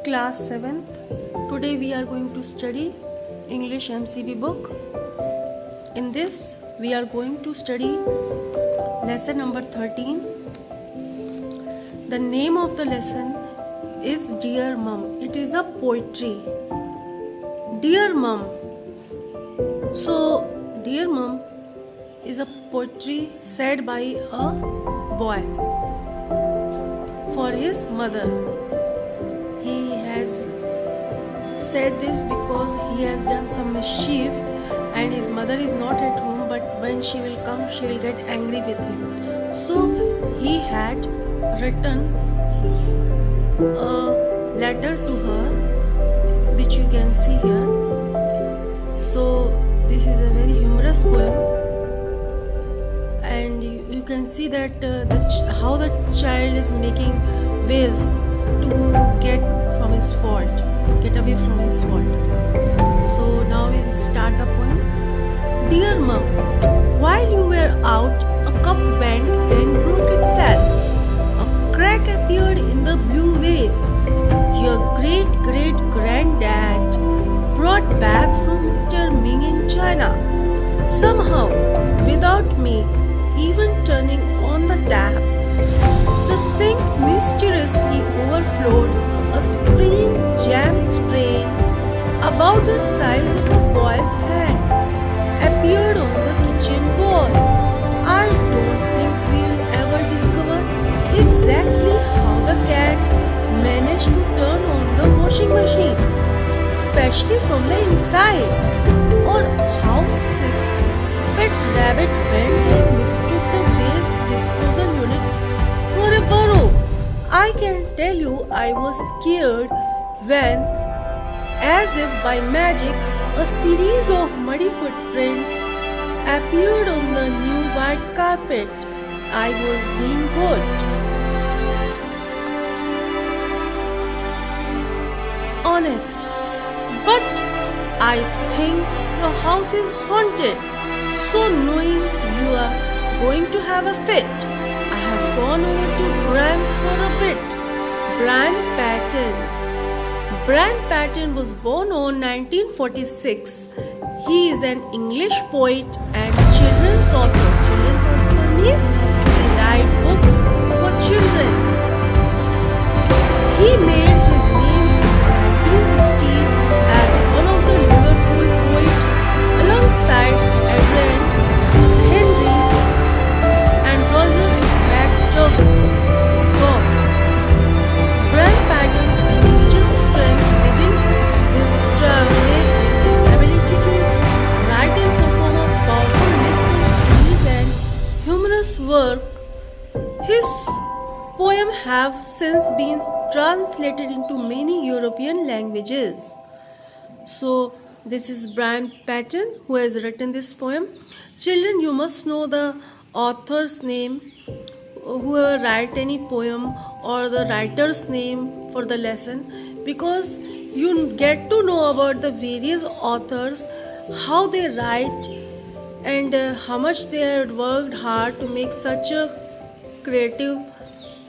Class 7th. Today we are going to study English MCB book. In this we are going to study lesson number 13. The name of the lesson is Dear Mum. It is a poetry. Dear Mum. So Dear Mum is a poetry said by a boy for his mother. He has said this because he has done some mischief and his mother is not at home, but when she will come she will get angry with him. So he had written a letter to her, which you can see here. So this is a very humorous poem, and you can see that how the child is making ways to get away from his fault. So now we'll start the poem. Dear Mum, while you were out, a cup bent and broke itself. A crack appeared in the blue vase. Your great-great-granddad brought back from Mr. Ming in China. Somehow, without me even turning on the tap, the sink mysteriously overflowed. A strange jam strain about the size of a boy's hand appeared on the kitchen wall. I don't think we'll ever discover exactly how the cat managed to turn on the washing machine, especially from the inside, or how Sis pet rabbit went and mistook the waste disposal unit for a burrow. I can tell you I was scared when, as if by magic, a series of muddy footprints appeared on the new white carpet. I was being good. Honest. But I think the house is haunted. So knowing you are going to have a fit, I have gone over to Graham's for a bit. Brian Patten was born on 1946. He is an English poet and children's author. Children's author means he writes books for children. He made his name in the 1960s as one of the Liverpool poets alongside Adrian Henry and Roger McGowan. Brian Patten's individual strength within this genre is ability to write and perform a powerful mix of serious and humorous work. His poems have since been translated into many European languages. So this is Brian Patten who has written this poem. Children, you must know the author's name, whoever write any poem, or the writer's name for the lesson, because you get to know about the various authors, how they write, and how much they had worked hard to make such a creative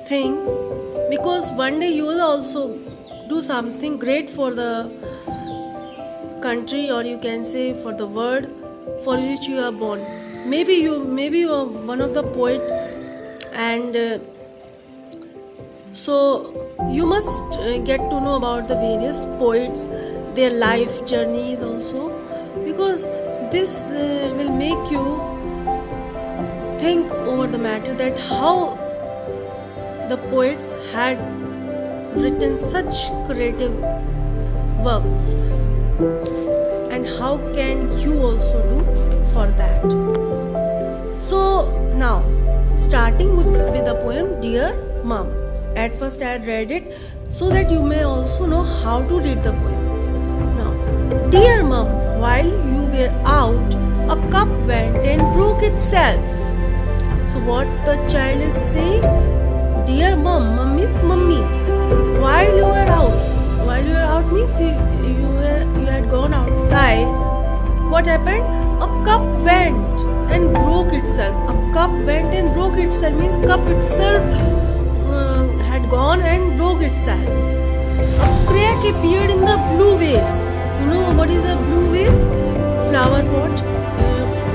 thing, because one day you will also do something great for the country, or you can say for the world for which you are born. Maybe you are one of the poet, and so you must get to know about the various poets, their life journeys also, because this will make you think over the matter that how the poets had written such creative works, and how can you also do for that. So now, starting with the poem Dear Mum. At first I had read it so that you may also know how to read the poem. Now, Dear Mum, while you were out, a cup went and broke itself. So what the child is saying? Dear Mum, Mum means mummy. While you were out means you had gone outside. What happened? A cup went and broke itself. A cup went and broke itself means cup itself had gone and broke itself. a crack appeared in the blue vase. You know what is a blue vase? Flower pot.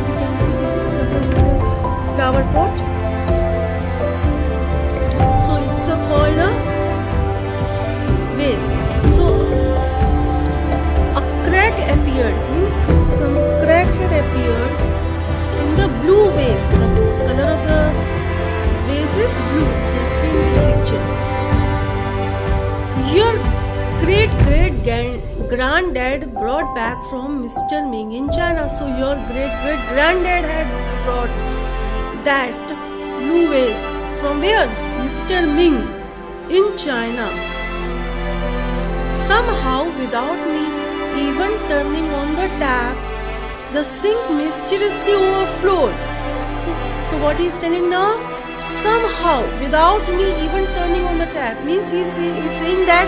You can see this. Suppose this is a flower pot. So it's called a vase. So a crack appeared means some crack had appeared in the blue vase. The color of the vase is blue. You can see in this picture. Your great granddad brought back from Mr. Ming in China. So your great granddad had brought that blue vase from where? Mr. Ming in China. Somehow, without me even turning on the tap, the sink mysteriously overflowed. So what he is telling now? Somehow, without me even turning on the tap, means he is saying that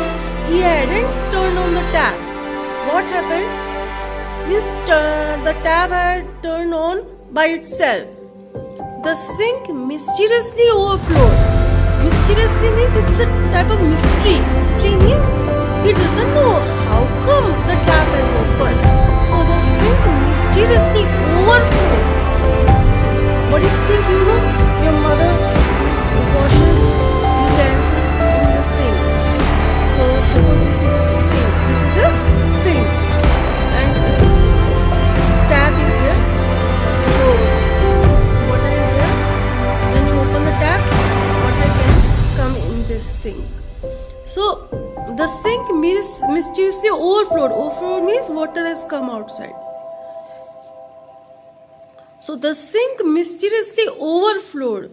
he hadn't turned on the tap. What happened? Means the tap had turned on by itself. The sink mysteriously overflowed. Mysteriously means it's a type of mystery. Mystery means he doesn't know how come the tap has opened. So the sink mysteriously overflowed. What is sink? You know, your mother washes utensils in the sink. So suppose this is a sink. This is a sink, and tap is there. So water is there. When you open the tap, water can come in this sink. So the sink mysteriously overflowed. Overflowed means water has come outside. So the sink mysteriously overflowed.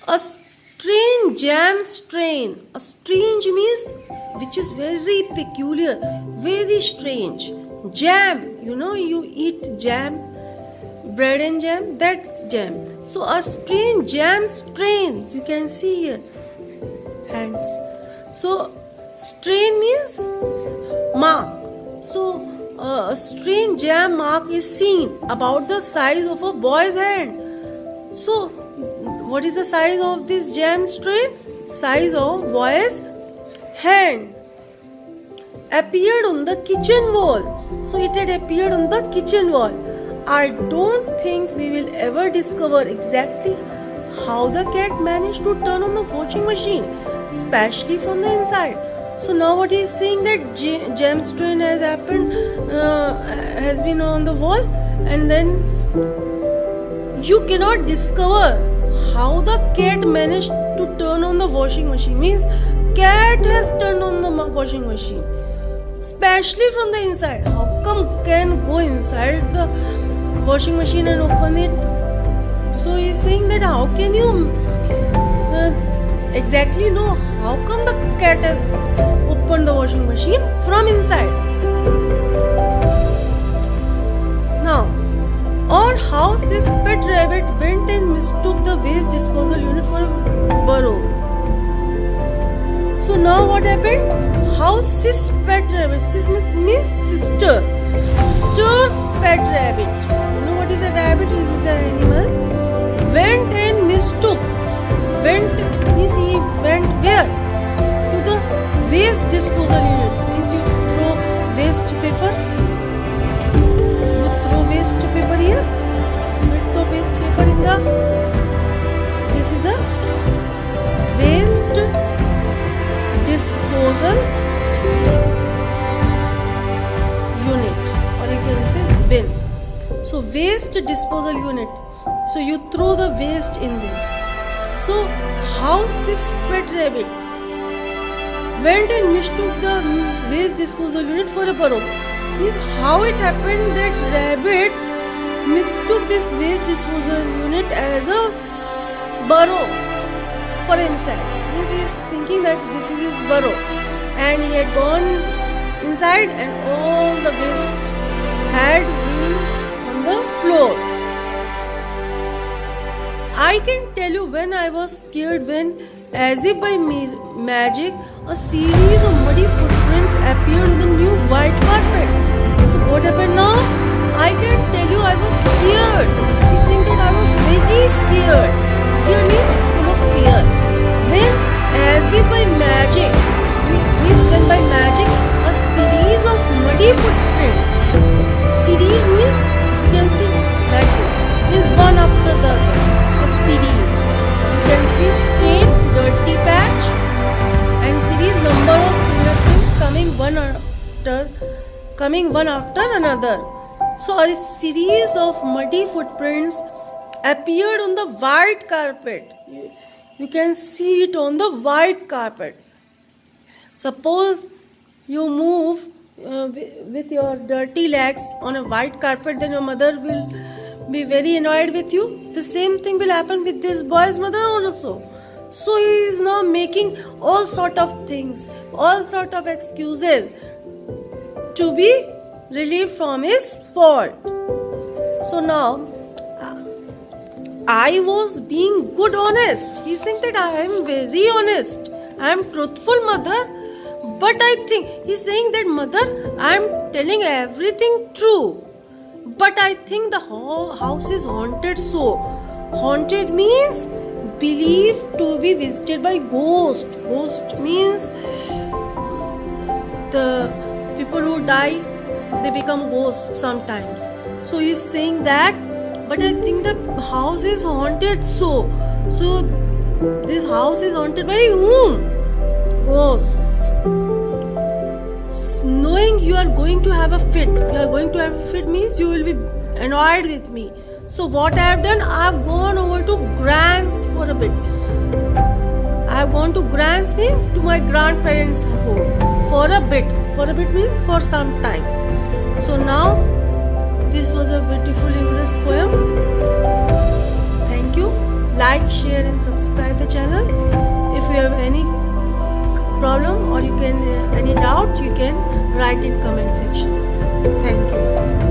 A strange jam strain. A strange means which is very peculiar, very strange. Jam, you know, you eat jam, bread and jam, that's jam. So a strange jam strain, you can see here, hands. So strain means mark. So a strange jam mark is seen about the size of a boy's hand. So what is the size of this jam strain? Size of boy's hand. Appeared on the kitchen wall. So it had appeared on the kitchen wall. I don't think we will ever discover exactly how the cat managed to turn on the washing machine, especially from the inside. So now what he is saying that jam strain has happened, has been on the wall, and then you cannot discover how the cat managed to turn on the washing machine. Means cat has turned on the washing machine, especially from the inside. How come can go inside the washing machine and open it? So he is saying that how can you exactly know how come the cat has opened the washing machine from inside. Now, or how his pet rabbit went and mistook the waste disposal unit for a burrow. So now what happened? How sis pet rabbit, sis means sister, sister's pet rabbit. You know what is a rabbit? It is an animal. Went and mistook. Went means he went where? To the waste disposal unit. Means you throw waste paper. You throw waste paper here. Bits of waste paper in the. This is a waste disposal unit, or you can say bin. So waste disposal unit. So you throw the waste in this. So how this pet rabbit went and mistook the waste disposal unit for a burrow? Means how it happened that rabbit mistook this waste disposal unit as a burrow for himself. Means he is thinking that this is his burrow, and he had gone inside and all the waste had been on the floor. I can tell you when I was scared when, as if by magic, a series of muddy footprints appeared on the new white carpet. So what happened now? I can tell you I was scared. He's saying that I was very scared. Scared means full of fear. When, as if by magic, is done by magic a series of muddy footprints. Series means you can see like this. Is one after the other. A series. You can see stain, dirty patch, and series number of fingerprints coming one after another. So a series of muddy footprints appeared on the white carpet. You can see it on the white carpet. Suppose you move with your dirty legs on a white carpet, then your mother will be very annoyed with you. The same thing will happen with this boy's mother also. So he is now making all sort of things, all sort of excuses to be relieved from his fault. So now I was being good honest. He's saying that I am very honest. I am truthful, mother. But I think he's saying that, mother, I am telling everything true. But I think the whole house is haunted. So haunted means believed to be visited by ghost. Ghost means the people who die, they become ghosts sometimes. So he's saying that, but I think the house is haunted. So this house is haunted by whom? Ghosts. Knowing you are going to have a fit. You are going to have a fit means you will be annoyed with me. So what I have done, I have gone over to Grants for a bit. I have gone to Grants means to my grandparents' home for a bit. For a bit means for some time. So now this was a beautiful humorous poem. Thank you. Like, share and subscribe the channel. If you have any problem or you can any doubt, you can write in comment section. Thank you.